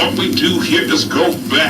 what we do here is go back.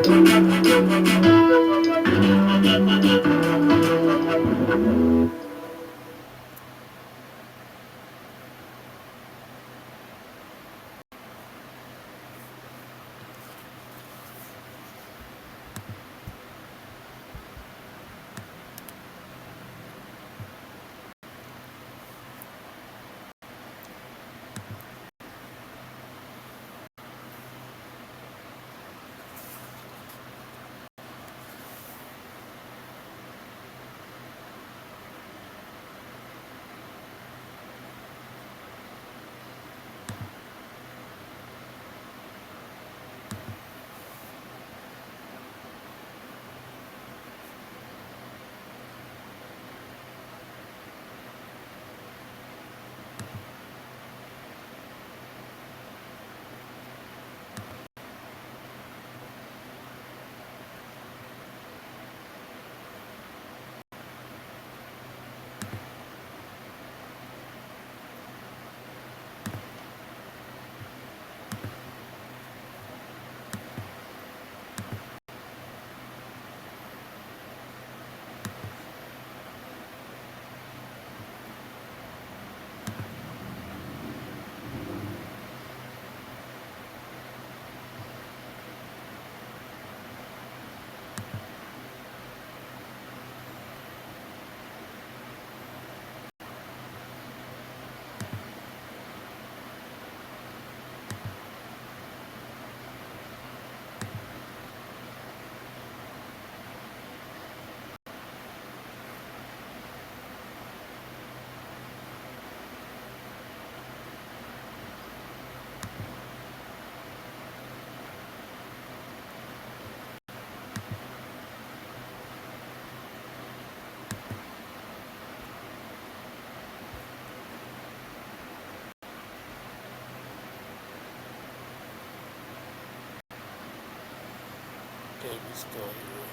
Okay, we still here.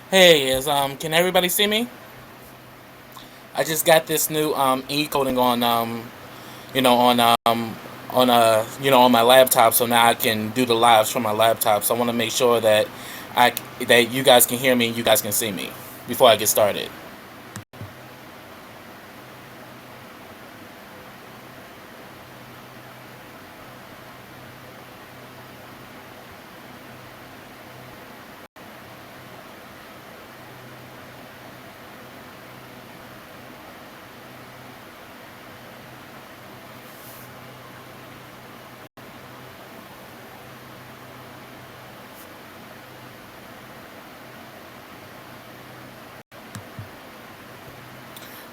Hey, can everybody see me? I just got this new e-coding on you know on on my laptop, so now I can do the lives from my laptop. So I want to make sure that I that you guys can hear me and you guys can see me before I get started.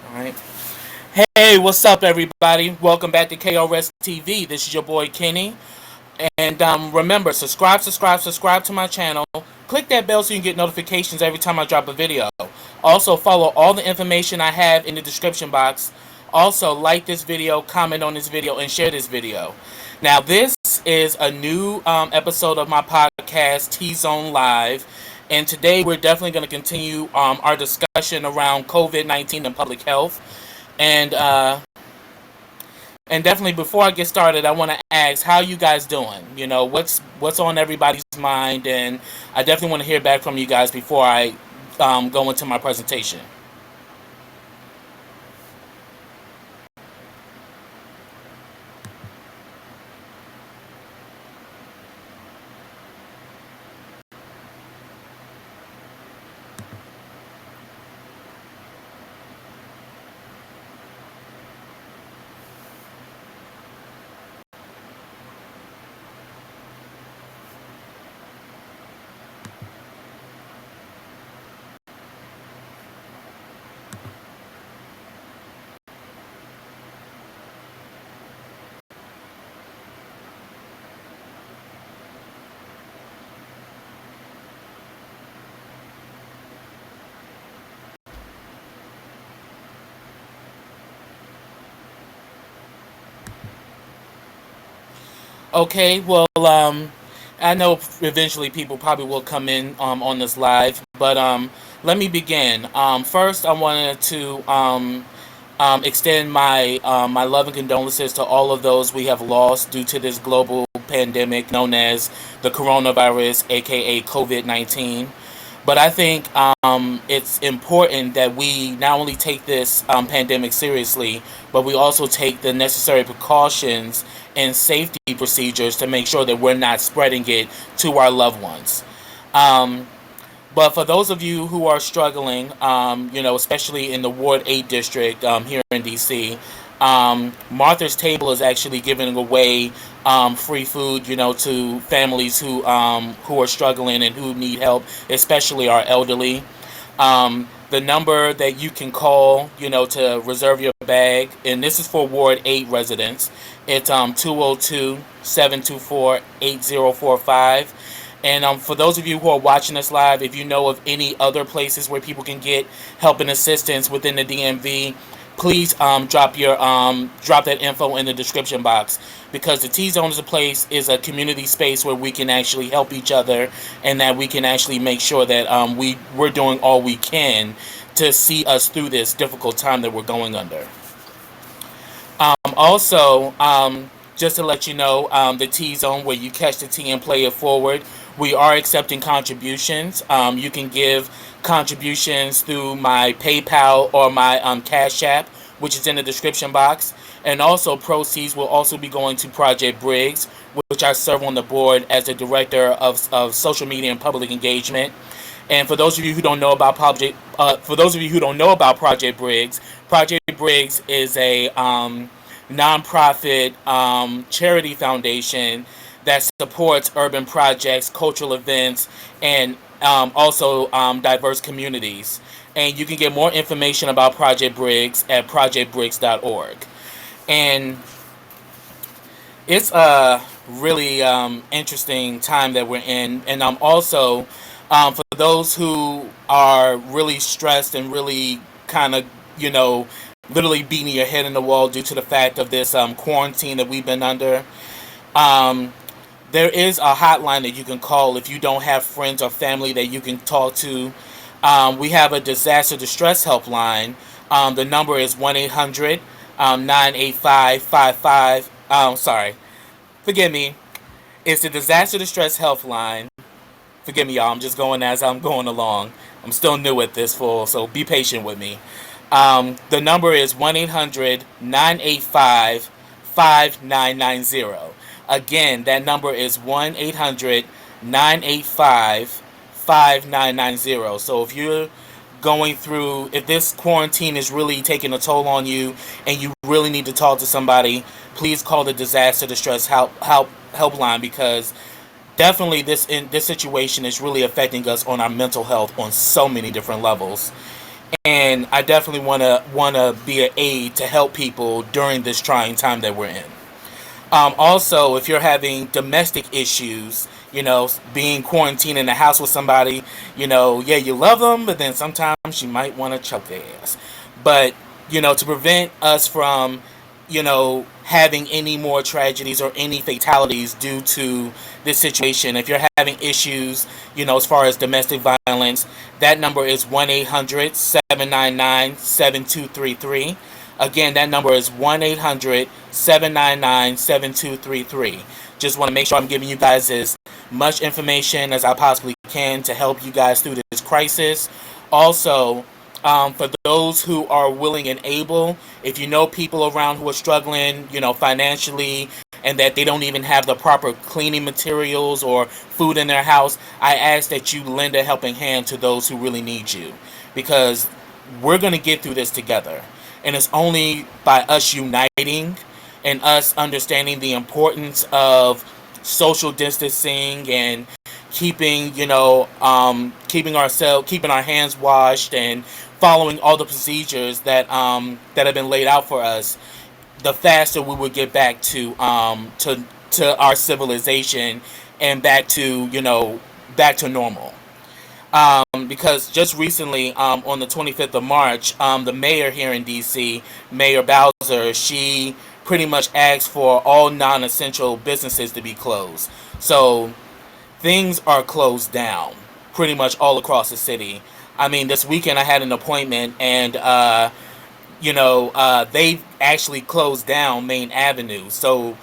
All right. Hey, what's up, everybody? Welcome back to KRSTV. This is your boy Kenny. And remember, subscribe to my channel. Click that bell so you can get notifications every time I drop a video. Also, follow all the information I have in the description box. Also, like this video, comment on this video, and share this video. Now, this is a new episode of my podcast, T-Zone Live. And today we're definitely going to continue our discussion around COVID-19 and public health. And and definitely, before I get started, I want to ask how you guys doing. You know, what's on everybody's mind, and I definitely want to hear back from you guys before I go into my presentation. Okay, well, I know eventually people probably will come in on this live, but let me begin. First, I wanted to extend my love and condolences to all of those we have lost due to this global pandemic known as the coronavirus, aka COVID-19. But I think it's important that we not only take this pandemic seriously, but we also take the necessary precautions and safety procedures to make sure that we're not spreading it to our loved ones. Um, but for those of you who are struggling, especially in the Ward 8 district here in DC, Martha's Table is actually giving away free food, to families who are struggling and who need help, especially our elderly. The number that you can call, to reserve your bag, and this is for Ward 8 residents, it's 202 724 8045. And for those of you who are watching this live, if you know of any other places where people can get help and assistance within the DMV, please drop that info in the description box, because the T Zone is a community space where we can actually help each other, and that we can actually make sure that we're doing all we can to see us through this difficult time that we're going under. Also, just to let you know, the T Zone, where you catch the tea and play it forward, we are accepting contributions. You can give contributions through my PayPal or my Cash App, which is in the description box. And also, proceeds will also be going to Project Briggs, which I serve on the board as the director of social media and public engagement. And for those of you who don't know about Project Briggs, Project Briggs is a nonprofit charity foundation that supports urban projects, cultural events, and also diverse communities. And you can get more information about Project Briggs at projectbriggs.org. And it's a really interesting time that we're in. And also, for those who are really stressed and really kind of, literally beating your head in the wall due to the fact of this quarantine that we've been under, there is a hotline that you can call if you don't have friends or family that you can talk to. We have a disaster distress helpline. The number is 1-800 985 55. Sorry. Forgive me. It's the disaster distress helpline. Forgive me, y'all. I'm just going as I'm going along. I'm still new at this, so be patient with me. The number is 1-800 985 5990. Again, that number is 1-800 985 5990. So if this quarantine is really taking a toll on you and you really need to talk to somebody, please call the disaster distress helpline, because definitely this situation is really affecting us on our mental health on so many different levels. And I definitely wanna be an aid to help people during this trying time that we're in. Also, if you're having domestic issues, being quarantined in the house with somebody, yeah, you love them, but then sometimes you might want to choke their ass. But, to prevent us from, having any more tragedies or any fatalities due to this situation, if you're having issues, as far as domestic violence, that number is 1-800 799 7233. Again, that number is 1-800 799 7233. Just want to make sure I'm giving you guys as much information as I possibly can to help you guys through this crisis. Also, for those who are willing and able, if you know people around who are struggling, financially, and that they don't even have the proper cleaning materials or food in their house, I ask that you lend a helping hand to those who really need you, because we're going to get through this together. And it's only by us uniting and us understanding the importance of social distancing and keeping our hands washed and following all the procedures that have been laid out for us, the faster we will get back to our civilization and back to normal. Because just recently, on the 25th of March, the mayor here in DC, Mayor Bowser, she pretty much asked for all non-essential businesses to be closed. So things are closed down pretty much all across the city. I mean, this weekend I had an appointment, and they actually closed down Main Avenue. So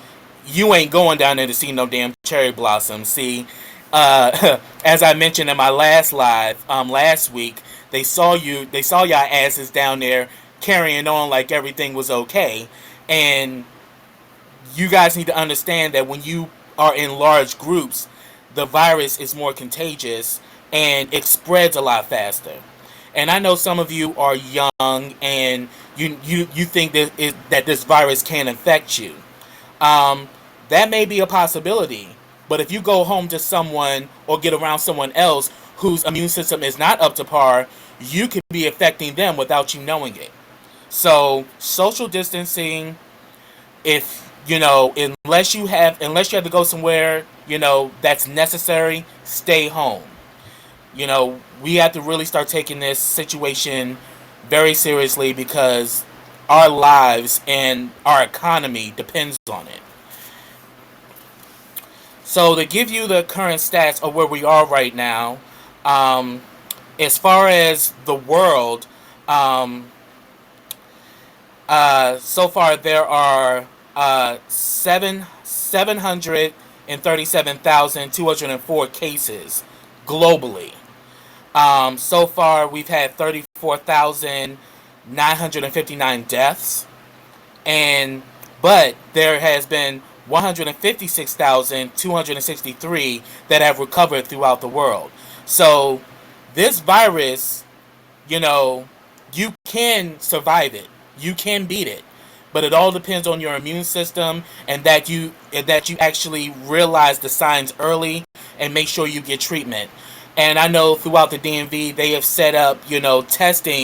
you ain't going down there to see no damn cherry blossoms. See, as I mentioned in my last live last week, they saw y'all asses down there carrying on like everything was okay, and you guys need to understand that when you are in large groups, the virus is more contagious and it spreads a lot faster. And I know some of you are young and you think that this virus can infect you. Um, that may be a possibility. But if you go home to someone or get around someone else whose immune system is not up to par, you could be affecting them without you knowing it. So social distancing, if unless you have to go somewhere, that's necessary, stay home. We have to really start taking this situation very seriously because our lives and our economy depends on it. So to give you the current stats of where we are right now, um, as far as the world, um, so far there are 737,204 cases globally. So far we've had 34,959 deaths, and but there has been 156,263 that have recovered throughout the world. So this virus, you know, you can survive it. You can beat it. But it all depends on your immune system, and that you actually realize the signs early and make sure you get treatment. And I know throughout the DMV they have set up, testing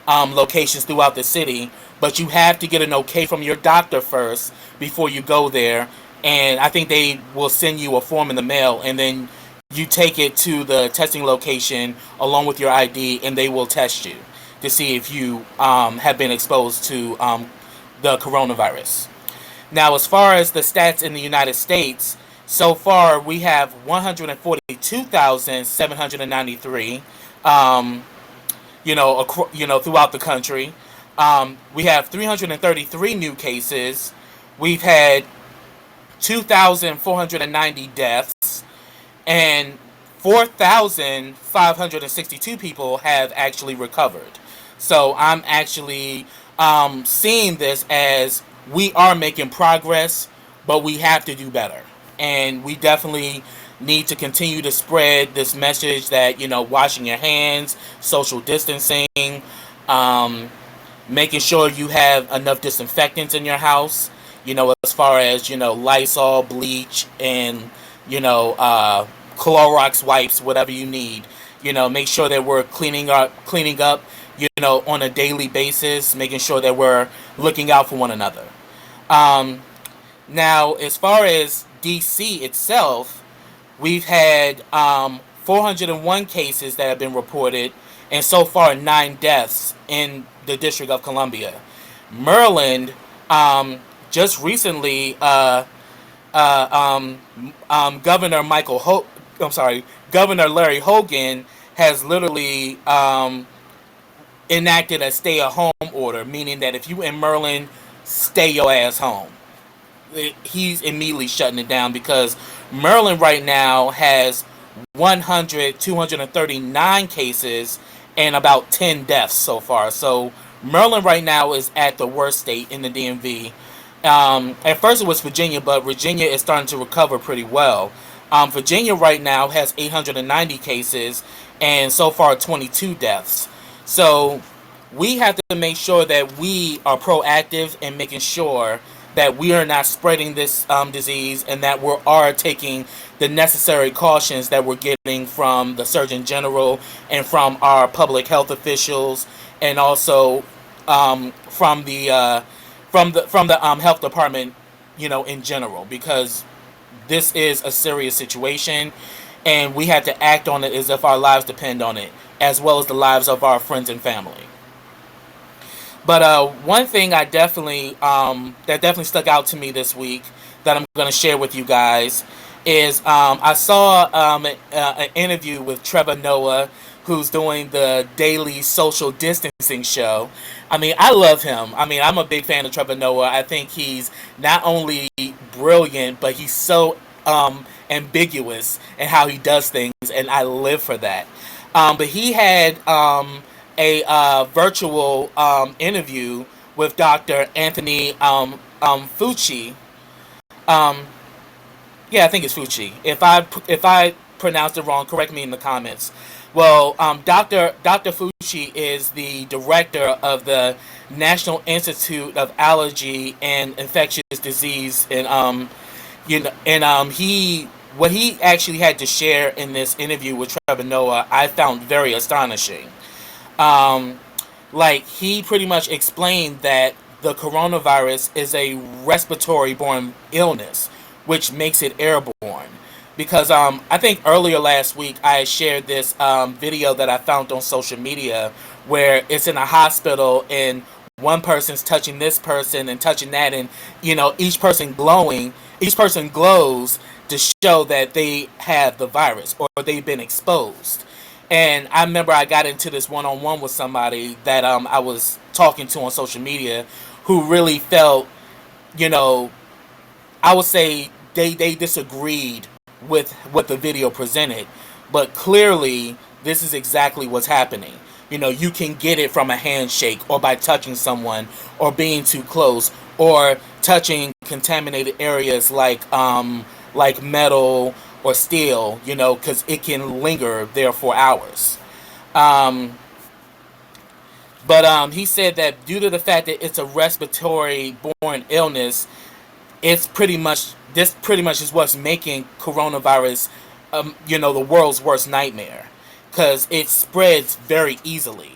locations throughout the city, but you have to get an okay from your doctor first before you go there. And I think they will send you a form in the mail, and then you take it to the testing location along with your ID, and they will test you to see if you have been exposed to the coronavirus. Now, as far as the stats in the United States, so far we have 142,793, throughout the country. We have 333 new cases. We've had 2,490 deaths, and 4,562 people have actually recovered. So I'm actually seeing this as we are making progress, but we have to do better. And we definitely need to continue to spread this message that, washing your hands, social distancing, um, making sure you have enough disinfectants in your house, as far as, Lysol, bleach, and, Clorox wipes, whatever you need. Make sure that we're cleaning up, on a daily basis, making sure that we're looking out for one another. Um, Now, as far as DC itself, we've had 401 cases that have been reported, and so far 9 deaths in the District of Columbia. Maryland, just recently, Governor Governor Larry Hogan has literally enacted a stay-at-home order, meaning that if you in Maryland, stay your ass home. He's immediately shutting it down because Maryland right now has 239 cases and about 10 deaths so far. So Maryland right now is at the worst state in the DMV. At first it was Virginia, but Virginia is starting to recover pretty well. Virginia right now has 890 cases and so far 22 deaths. So we have to make sure that we are proactive in making sure that we are not spreading this disease, and that we are taking the necessary cautions that we're getting from the Surgeon General and from our public health officials, and also from the health department, in general, because this is a serious situation, and we have to act on it as if our lives depend on it, as well as the lives of our friends and family. But one thing I definitely that definitely stuck out to me this week that I'm going to share with you guys is I saw an interview with Trevor Noah, who's doing the daily social distancing show. I mean, I love him. I mean, I'm a big fan of Trevor Noah. I think he's not only brilliant, but he's so ambiguous in how he does things, and I live for that. But he had a virtual interview with Dr. Anthony Fucci. Um, yeah, I think it's Fucci. If I pronounced it wrong, correct me in the comments. Well, Dr. Fucci is the director of the National Institute of Allergy and Infectious Disease, and he what he actually had to share in this interview with Trevor Noah, I found very astonishing. Um, like he pretty much explained that the coronavirus is a respiratory borne illness, which makes it airborne. Because I think earlier last week I shared this video that I found on social media where it's in a hospital and one person's touching this person and touching that, and each person glows to show that they have the virus or they've been exposed. And I remember I got into this one on one with somebody that I was talking to on social media who really felt, you know, I would say they disagreed with what the video presented. But clearly, this is exactly what's happening. You can get it from a handshake or by touching someone or being too close or touching contaminated areas like metal or steel, because it can linger there for hours. Um, but he said that due to the fact that it's a respiratory borne illness, this pretty much is what's making coronavirus, the world's worst nightmare, because it spreads very easily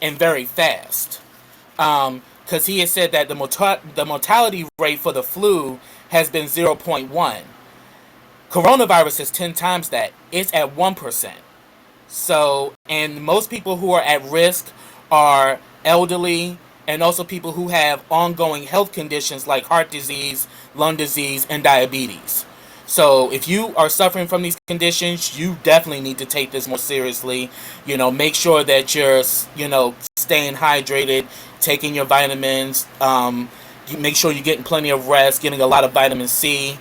and very fast. Because he has said that the mortality rate for the flu has been 0.1. Coronavirus is 10 times that. It's at 1%. So, and most people who are at risk are elderly and also people who have ongoing health conditions like heart disease, lung disease, and diabetes. So, if you are suffering from these conditions, you definitely need to take this more seriously. Make sure that you're, staying hydrated, taking your vitamins. You make sure you're getting plenty of rest, getting a lot of vitamin C,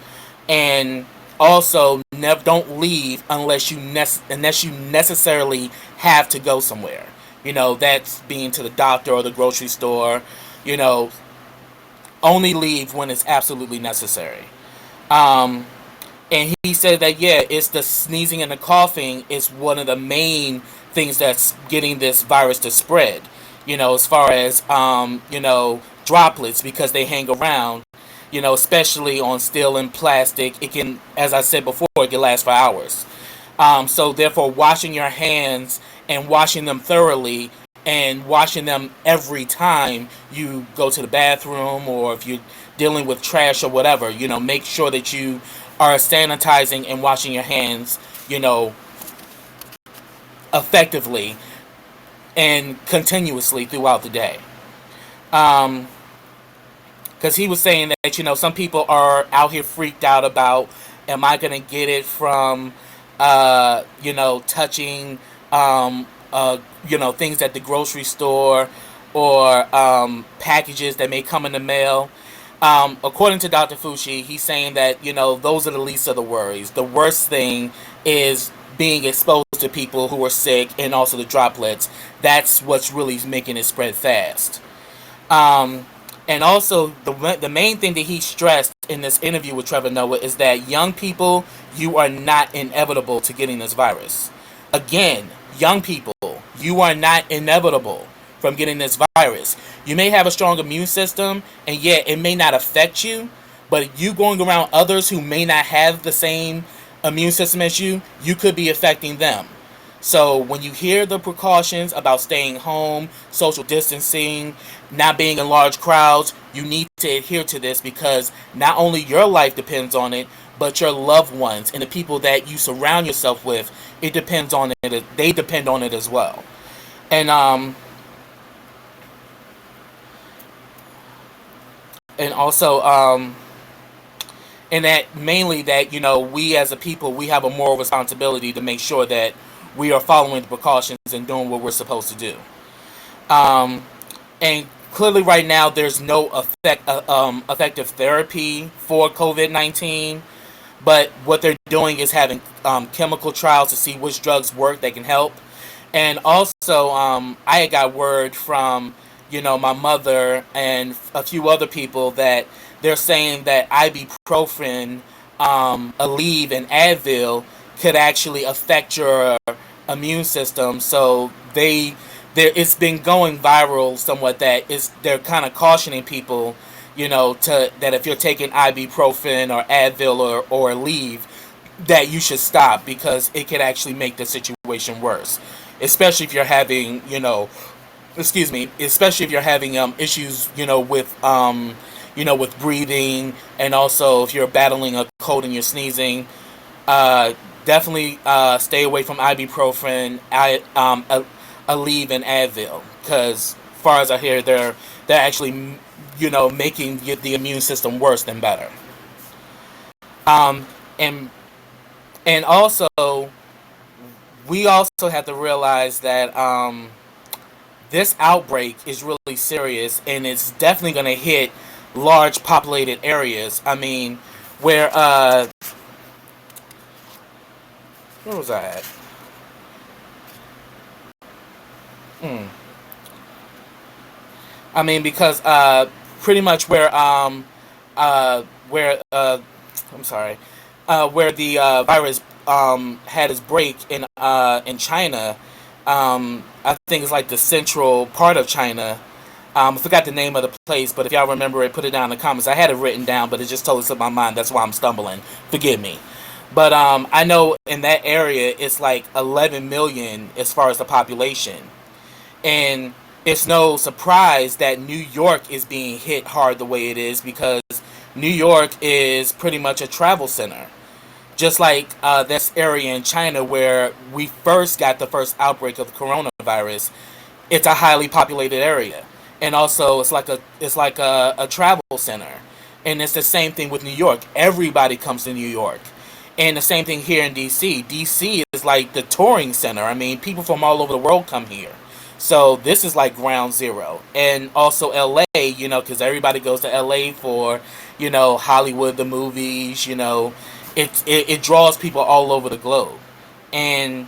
and also never don't leave unless you necessarily have to go somewhere. That's being to the doctor or the grocery store. You know, Only leave when it's absolutely necessary. And he said that it's the sneezing and the coughing is one of the main things that's getting this virus to spread. As far as droplets, because they hang around. Especially on steel and plastic, it can, as I said before, it can last for hours. So therefore, washing your hands and washing them thoroughly and washing them every time you go to the bathroom or if you're dealing with trash or whatever, make sure that you are sanitizing and washing your hands, effectively and continuously throughout the day. Because he was saying that, some people are out here freaked out about, am I going to get it from, touching, things at the grocery store or packages that may come in the mail. According to Dr. Fucci, he's saying that, those are the least of the worries. The worst thing is being exposed to people who are sick and also the droplets. That's what's really making it spread fast. And also, the main thing that he stressed in this interview with Trevor Noah is that young people, you are not inevitable to getting this virus. Again, young people, you are not inevitable from getting this virus. You may have a strong immune system, and it may not affect you, but you going around others who may not have the same immune system as you could be affecting them. So when you hear the precautions about staying home, social distancing, not being in large crowds, you need to adhere to this because not only your life depends on it, but your loved ones and the people that you surround yourself with, it depends on it. They depend on it as well. And and also and that mainly that we as a people, we have a moral responsibility to make sure that we are following the precautions and doing what we're supposed to do. um, and clearly right now there's no effective therapy for COVID-19, but what they're doing is having chemical trials to see which drugs work that can help. And also, I had got word from, my mother and a few other people that they're saying that ibuprofen, Aleve, and Advil could actually affect your immune system. So it's been going viral somewhat that they're kind of cautioning people, to that if you're taking ibuprofen or Advil or Aleve, that you should stop because it could actually make the situation worse, especially if you're having, excuse me, especially if you're having issues, with breathing, and also if you're battling a cold and you're sneezing. Uh, Definitely stay away from ibuprofen, Aleve, and Advil, because as far as I hear, they're actually, making the immune system worse than better. Um, and and also we also have to realize that this outbreak is really serious, and it's definitely going to hit large populated areas. I mean, where where was I at? Hmm. I mean, because pretty much where I'm sorry, where the virus had its break in China. I think it's like the central part of China. I forgot the name of the place, but if y'all remember it, put it down in the comments. I had it written down, but it just totally slipped my mind. That's why I'm stumbling. Forgive me. But I know in that area it's like 11 million as far as the population, and it's no surprise that New York is being hit hard the way it is because New York is pretty much a travel center. Just like this area in China where we first got the first outbreak of coronavirus, it's a highly populated area, and also it's like a travel center, and it's the same thing with New York. Everybody comes to New York, and the same thing here in DC. DC is like the touring center. I mean, people from all over the world come here. So this is like ground zero. And also LA, because everybody goes to LA for, Hollywood, the movies, it draws people all over the globe. And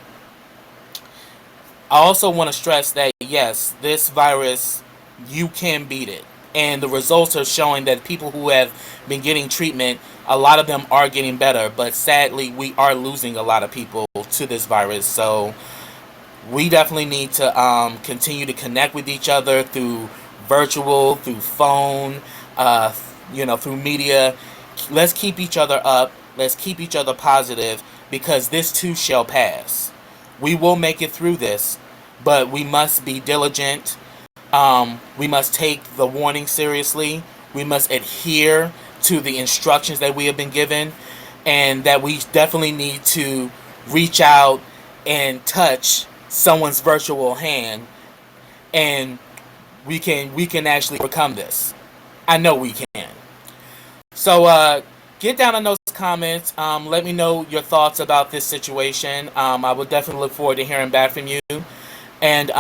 I also want to stress that yes, this virus, you can beat it. And the results are showing that people who have been getting treatment, a lot of them are getting better. But sadly, we are losing a lot of people to this virus. So we definitely need to continue to connect with each other through virtual, through phone, through media. Let's keep each other up. Let's keep each other positive because this too shall pass. We will make it through this, but we must be diligent. We must take the warning seriously. We must adhere to the instructions that we have been given, and that we definitely need to reach out and touch someone's virtual hand, and we can actually overcome this. I know we can. So get down in those comments. Let me know your thoughts about this situation. I would definitely look forward to hearing back from you. And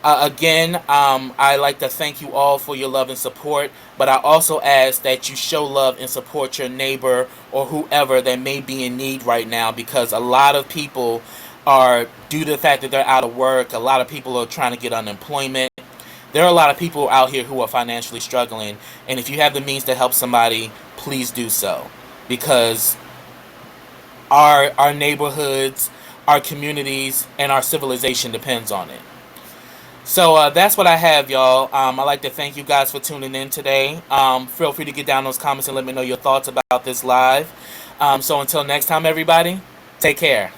again, I like to thank you all for your love and support, but I also ask that you show love and support your neighbor or whoever that may be in need right now, because a lot of people are, due to the fact that they're out of work, a lot of people are trying to get unemployment. There are a lot of people out here who are financially struggling, and if you have the means to help somebody, please do so, because our neighborhoods, our communities, and our civilization depends on it. So that's what I have, y'all. I'd like to thank you guys for tuning in today. Feel free to get down those comments and let me know your thoughts about this live. So until next time, everybody, take care.